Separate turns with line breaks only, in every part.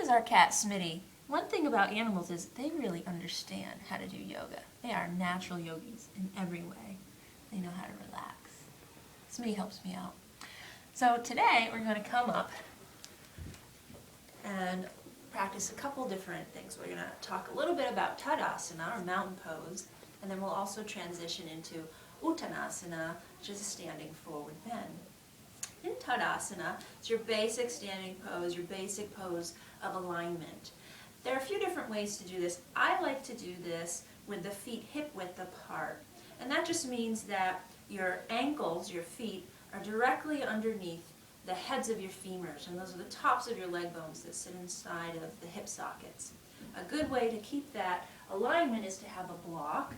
is our cat Smitty. One thing about animals is they really understand how to do yoga. They are natural yogis in every way. They know how to relax. Smitty helps me out. So today we're going to come up and practice a couple different things. We're going to talk a little bit about Tadasana, or mountain pose, and then we'll also transition into Uttanasana, which is a standing forward bend. In Tadasana, it's your basic standing pose, your basic pose of alignment. There are a few different ways to do this. I like to do this with the feet hip width apart. And that just means that your ankles, your feet, are directly underneath the heads of your femurs, and those are the tops of your leg bones that sit inside of the hip sockets. A good way to keep that alignment is to have a block,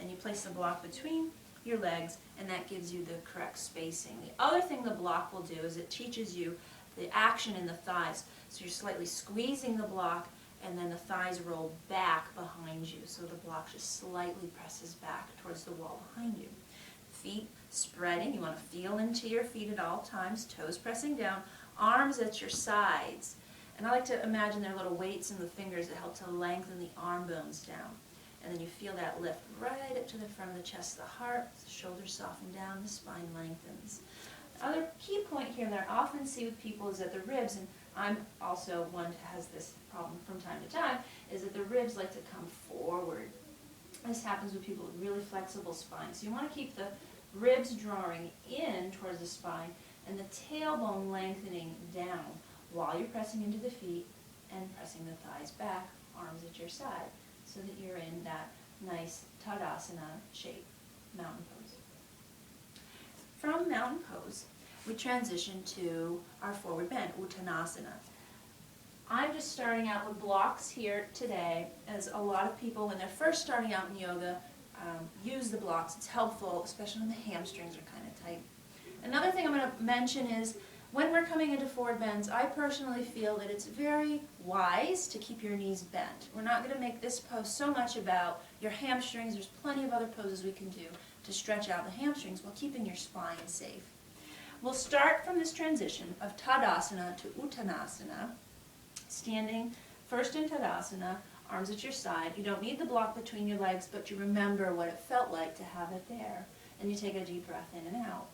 and you place the block between your legs, and that gives you the correct spacing. The other thing the block will do is it teaches you the action in the thighs. So you're slightly squeezing the block, and then the thighs roll back behind you. So the block just slightly presses back towards the wall behind you. Feet spreading. You want to feel into your feet at all times. Toes pressing down. Arms at your sides. And I like to imagine there are little weights in the fingers that help to lengthen the arm bones down. And then you feel that lift right up to the front of the chest, the heart, the shoulders soften down, the spine lengthens. Other key point here that I often see with people is that the ribs, and I'm also one that has this problem from time to time, is that the ribs like to come forward. This happens with people with really flexible spines. So you want to keep the ribs drawing in towards the spine and the tailbone lengthening down while you're pressing into the feet and pressing the thighs back, arms at your side, so that you're in that nice Tadasana shape, mountain pose. From mountain pose, we transition to our forward bend, Uttanasana. I'm just starting out with blocks here today, as a lot of people, when they're first starting out in yoga, use the blocks. It's helpful, especially when the hamstrings are kind of tight. Another thing I'm going to mention is, when we're coming into forward bends, I personally feel that it's very wise to keep your knees bent. We're not going to make this pose so much about your hamstrings. There's plenty of other poses we can do to stretch out the hamstrings while keeping your spine safe. We'll start from this transition of Tadasana to Uttanasana, standing first in Tadasana, arms at your side. You don't need the block between your legs, but you remember what it felt like to have it there. And you take a deep breath in and out.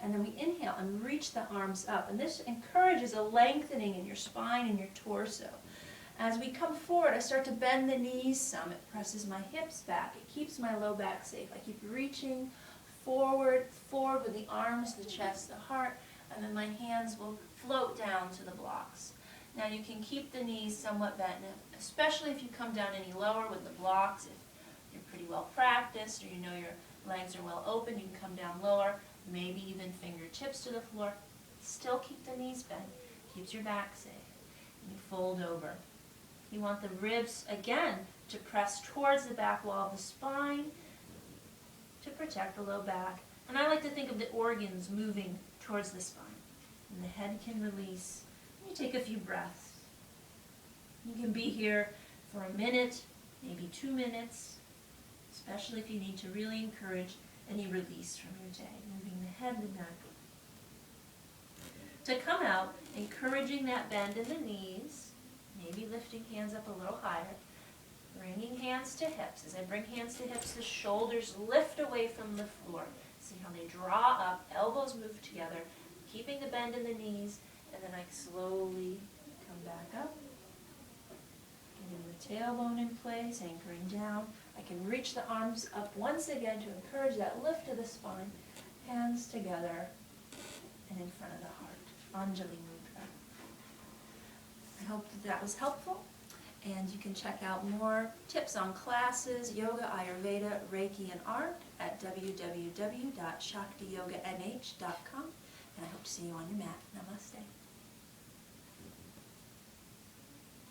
And then we inhale and reach the arms up. And this encourages a lengthening in your spine and your torso. As we come forward, I start to bend the knees some. It presses my hips back. It keeps my low back safe. I keep reaching forward with the arms, the chest, the heart, and then my hands will float down to the blocks. Now you can keep the knees somewhat bent, especially if you come down any lower with the blocks. If you're pretty well practiced or you know your legs are well open, you can come down lower, maybe even fingertips to the floor. Still keep the knees bent. Keeps your back safe. And you fold over. You want the ribs, again, to press towards the back wall of the spine to protect the low back. And I like to think of the organs moving towards the spine. And the head can release. You take a few breaths. You can be here for a minute, maybe 2 minutes, especially if you need to really encourage any release from your day, moving the head and the neck. To come out, encouraging that bend in the knees, maybe lifting hands up a little higher, bringing hands to hips. As I bring hands to hips, the shoulders lift away from the floor. See how they draw up, elbows move together, keeping the bend in the knees, and then I slowly come back up. Getting the tailbone in place, anchoring down. I can reach the arms up once again to encourage that lift of the spine. Hands together and in front of the heart. Anjali Mudra. I hope that was helpful. And you can check out more tips on classes, yoga, Ayurveda, Reiki, and art at www.shaktiyoganh.com. And I hope to see you on your mat. Namaste.